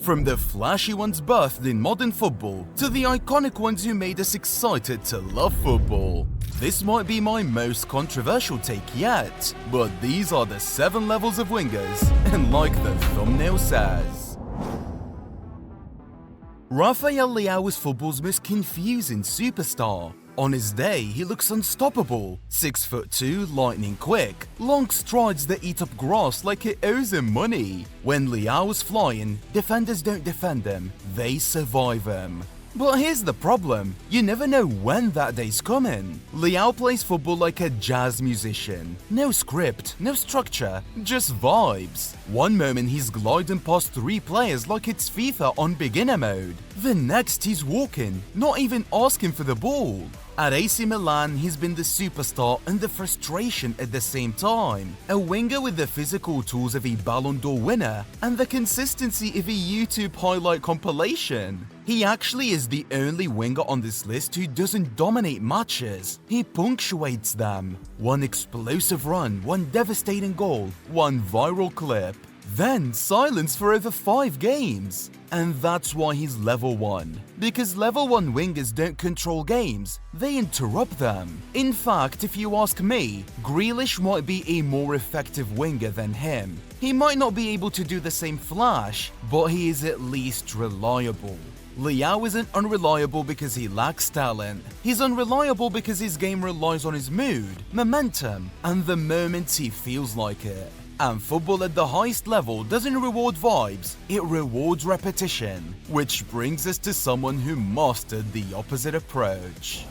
From the flashy ones birthed in modern football to the iconic ones who made us excited to love football. This might be my most controversial take yet, but these are the 7 levels of wingers, and like the thumbnail says. Rafael is football's most confusing superstar. On his day, he looks unstoppable. 6'2", lightning quick, long strides that eat up grass like it owes him money. When Leao's flying, defenders don't defend him, they survive him. But here's the problem, you never know when that day's coming. Leao plays football like a jazz musician. No script, no structure, just vibes. One moment he's gliding past 3 players like it's FIFA on beginner mode. The next he's walking, not even asking for the ball. At AC Milan, he's been the superstar and the frustration at the same time. A winger with the physical tools of a Ballon d'Or winner and the consistency of a YouTube highlight compilation. He actually is the only winger on this list who doesn't dominate matches, he punctuates them. One explosive run, one devastating goal, one viral clip. Then silence for over 5 games. And that's why he's level 1. Because level 1 wingers don't control games, they interrupt them. In fact, if you ask me, Grealish might be a more effective winger than him. He might not be able to do the same flash, but he is at least reliable. Leao isn't unreliable because he lacks talent. He's unreliable because his game relies on his mood, momentum, and the moments he feels like it. And football at the highest level doesn't reward vibes, it rewards repetition. Which brings us to someone who mastered the opposite approach.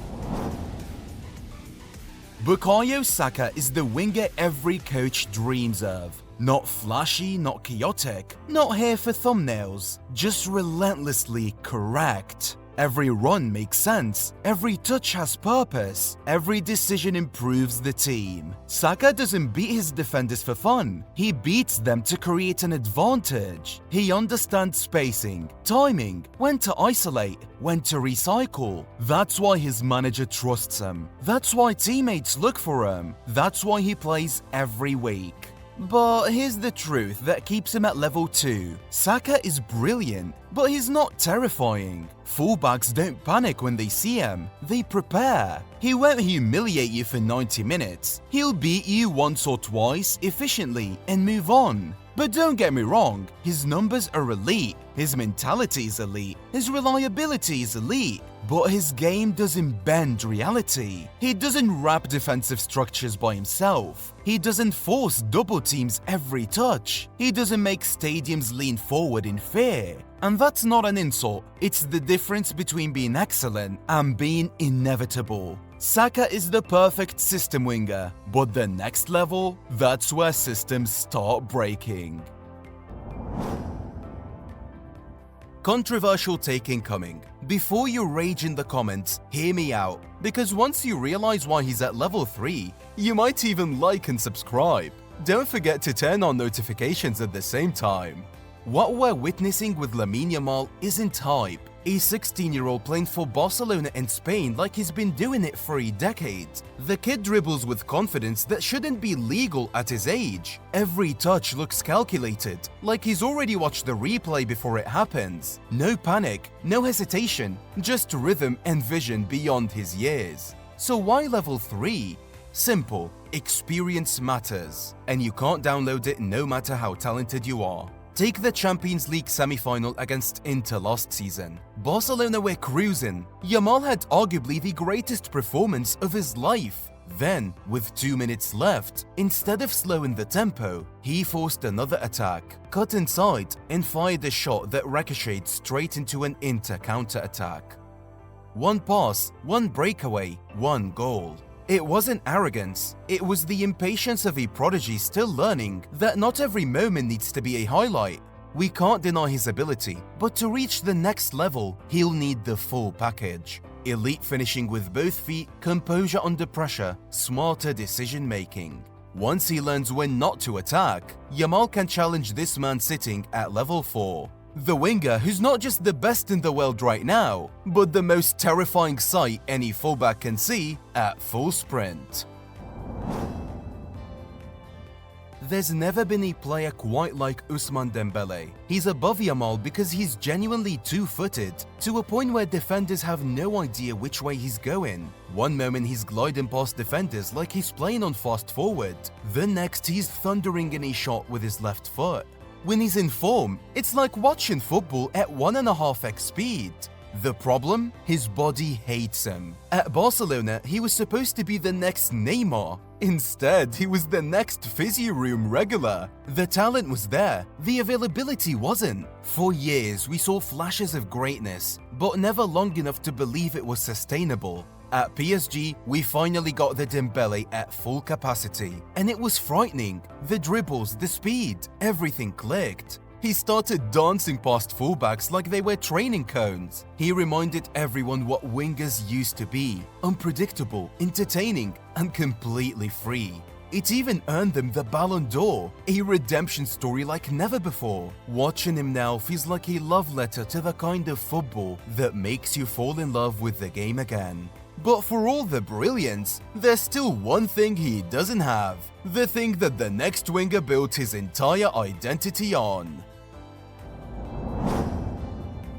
Bukayo Saka is the winger every coach dreams of. Not flashy, not chaotic, not here for thumbnails, just relentlessly correct. Every run makes sense, every touch has purpose, every decision improves the team. Saka doesn't beat his defenders for fun, he beats them to create an advantage. He understands spacing, timing, when to isolate, when to recycle. That's why his manager trusts him. That's why teammates look for him. That's why he plays every week. But here's the truth that keeps him at level 2. Saka is brilliant, but he's not terrifying. Fullbacks don't panic when they see him, they prepare. He won't humiliate you for 90 minutes. He'll beat you once or twice efficiently and move on. But don't get me wrong, his numbers are elite, his mentality is elite, his reliability is elite. But his game doesn't bend reality. He doesn't wrap defensive structures by himself. He doesn't force double teams every touch. He doesn't make stadiums lean forward in fear. And that's not an insult, it's the difference between being excellent and being inevitable. Saka is the perfect system winger, but the next level, that's where systems start breaking. Controversial take incoming. Before you rage in the comments, hear me out, because once you realize why he's at level 3, you might even like and subscribe. Don't forget to turn on notifications at the same time. What we're witnessing with Lamine isn't hype. A 16-year-old playing for Barcelona and Spain like he's been doing it for a decade. The kid dribbles with confidence that shouldn't be legal at his age. Every touch looks calculated, like he's already watched the replay before it happens. No panic, no hesitation, just rhythm and vision beyond his years. So why level 3? Simple, experience matters, and you can't download it no matter how talented you are. Take the Champions League semi-final against Inter last season. Barcelona were cruising. Yamal had arguably the greatest performance of his life. Then, with 2 minutes left, instead of slowing the tempo, he forced another attack, cut inside, and fired a shot that ricocheted straight into an Inter counter-attack. One pass, one breakaway, one goal. It wasn't arrogance, it was the impatience of a prodigy still learning that not every moment needs to be a highlight. We can't deny his ability, but to reach the next level, he'll need the full package. Elite finishing with both feet, composure under pressure, smarter decision making. Once he learns when not to attack, Yamal can challenge this man sitting at level 4. The winger who's not just the best in the world right now, but the most terrifying sight any fullback can see at full sprint. There's never been a player quite like Ousmane Dembele. He's above Yamal because he's genuinely two-footed, to a point where defenders have no idea which way he's going. One moment he's gliding past defenders like he's playing on fast forward, the next he's thundering in a shot with his left foot. When he's in form, it's like watching football at 1.5x speed. The problem? His body hates him. At Barcelona, he was supposed to be the next Neymar. Instead, he was the next physio room regular. The talent was there, the availability wasn't. For years, we saw flashes of greatness, but never long enough to believe it was sustainable. At PSG, we finally got the Dembele at full capacity, and it was frightening. The dribbles, the speed, everything clicked. He started dancing past fullbacks like they were training cones. He reminded everyone what wingers used to be: unpredictable, entertaining, and completely free. It even earned them the Ballon d'Or, a redemption story like never before. Watching him now feels like a love letter to the kind of football that makes you fall in love with the game again. But for all the brilliance, there's still one thing he doesn't have. The thing that the next winger built his entire identity on.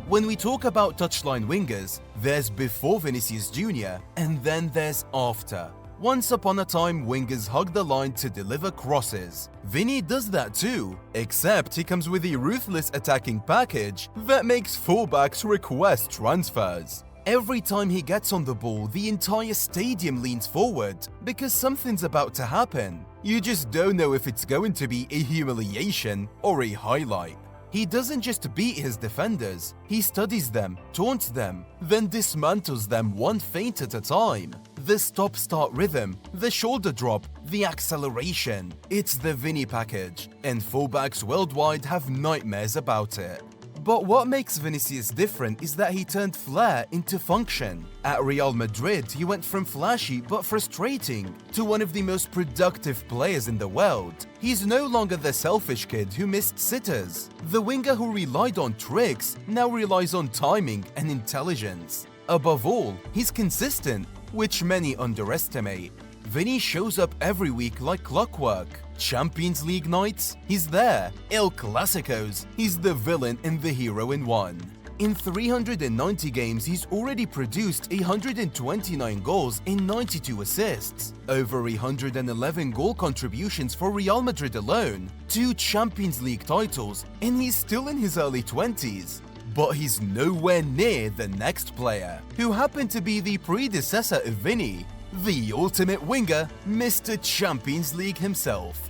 When we talk about touchline wingers, there's before Vinicius Jr. and then there's after. Once upon a time, wingers hugged the line to deliver crosses. Vinny does that too, except he comes with a ruthless attacking package that makes fullbacks request transfers. Every time he gets on the ball, the entire stadium leans forward because something's about to happen. You just don't know if it's going to be a humiliation or a highlight. He doesn't just beat his defenders, he studies them, taunts them, then dismantles them one feint at a time. The stop-start rhythm, the shoulder drop, the acceleration. It's the Vinny package, and fullbacks worldwide have nightmares about it. But what makes Vinicius different is that he turned flair into function. At Real Madrid, he went from flashy but frustrating to one of the most productive players in the world. He's no longer the selfish kid who missed sitters. The winger who relied on tricks now relies on timing and intelligence. Above all, he's consistent, which many underestimate. Vinny shows up every week like clockwork. Champions League nights, he's there. El Clasicos, he's the villain and the hero in one. In 390 games, he's already produced 129 goals and 92 assists, over 111 goal contributions for Real Madrid alone, 2 Champions League titles, and he's still in his early 20s. But he's nowhere near the next player, who happened to be the predecessor of Vinny, the ultimate winger, Mr. Champions League himself.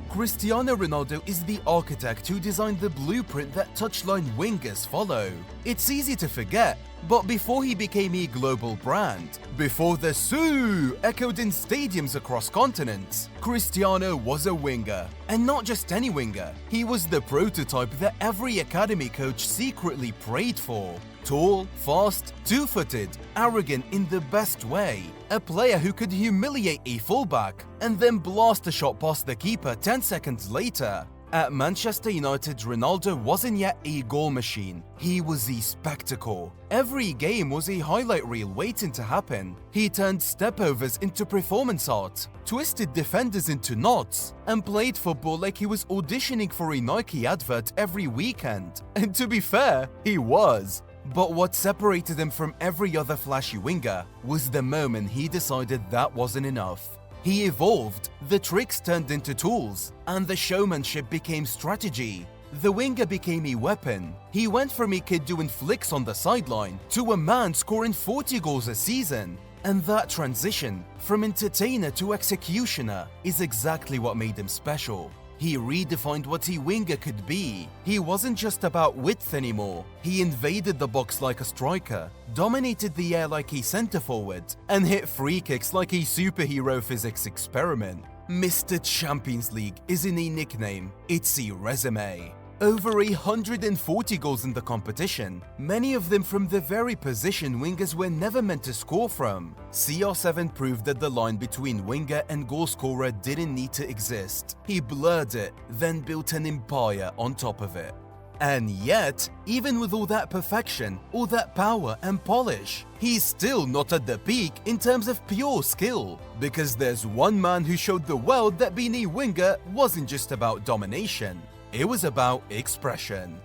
Cristiano Ronaldo is the architect who designed the blueprint that touchline wingers follow. It's easy to forget, but before he became a global brand, before the "Soo" echoed in stadiums across continents, Cristiano was a winger. And not just any winger, he was the prototype that every academy coach secretly prayed for. Tall, fast, two-footed, arrogant in the best way. A player who could humiliate a fullback and then blast a shot past the keeper 10 seconds later. At Manchester United, Ronaldo wasn't yet a goal machine. He was a spectacle. Every game was a highlight reel waiting to happen. He turned stepovers into performance art, twisted defenders into knots, and played football like he was auditioning for a Nike advert every weekend. And to be fair, he was. But what separated him from every other flashy winger was the moment he decided that wasn't enough. He evolved, the tricks turned into tools, and the showmanship became strategy. The winger became a weapon. He went from a kid doing flicks on the sideline to a man scoring 40 goals a season. And that transition, from entertainer to executioner, is exactly what made him special. He redefined what a winger could be. He wasn't just about width anymore. He invaded the box like a striker, dominated the air like a center forward, and hit free kicks like a superhero physics experiment. Mr. Champions League isn't a nickname, it's a resume. Over 140 goals in the competition, many of them from the very position wingers were never meant to score from. CR7 proved that the line between winger and goalscorer didn't need to exist. He blurred it, then built an empire on top of it. And yet, even with all that perfection, all that power and polish, he's still not at the peak in terms of pure skill. Because there's one man who showed the world that being a winger wasn't just about domination, it was about expression.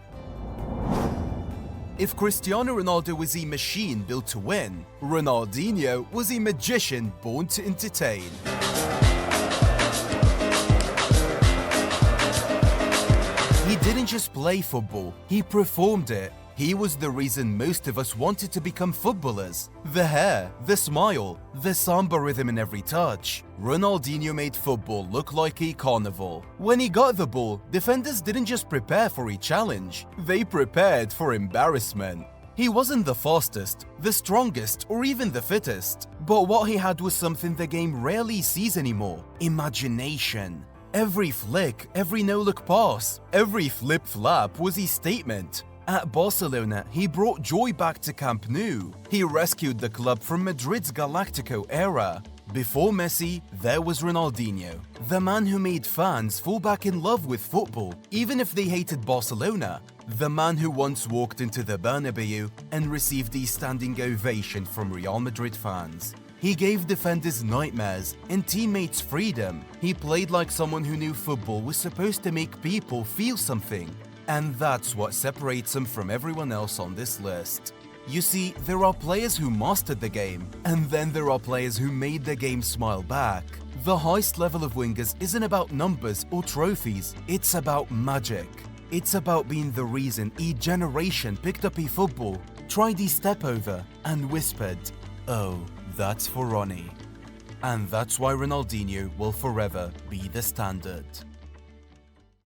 If Cristiano Ronaldo was a machine built to win, Ronaldinho was a magician born to entertain. He didn't just play football, he performed it. He was the reason most of us wanted to become footballers. The hair, the smile, the samba rhythm in every touch. Ronaldinho made football look like a carnival. When he got the ball, defenders didn't just prepare for a challenge, they prepared for embarrassment. He wasn't the fastest, the strongest, or even the fittest. But what he had was something the game rarely sees anymore: imagination. Every flick, every no-look pass, every flip-flap was a statement. At Barcelona, he brought joy back to Camp Nou. He rescued the club from Madrid's Galactico era. Before Messi, there was Ronaldinho, the man who made fans fall back in love with football, even if they hated Barcelona. The man who once walked into the Bernabeu and received a standing ovation from Real Madrid fans. He gave defenders nightmares and teammates freedom. He played like someone who knew football was supposed to make people feel something. And that's what separates him from everyone else on this list. You see, there are players who mastered the game, and then there are players who made the game smile back. The highest level of wingers isn't about numbers or trophies, it's about magic. It's about being the reason a generation picked up a football, tried a step over, and whispered, "Oh, that's for Ronnie." And that's why Ronaldinho will forever be the standard.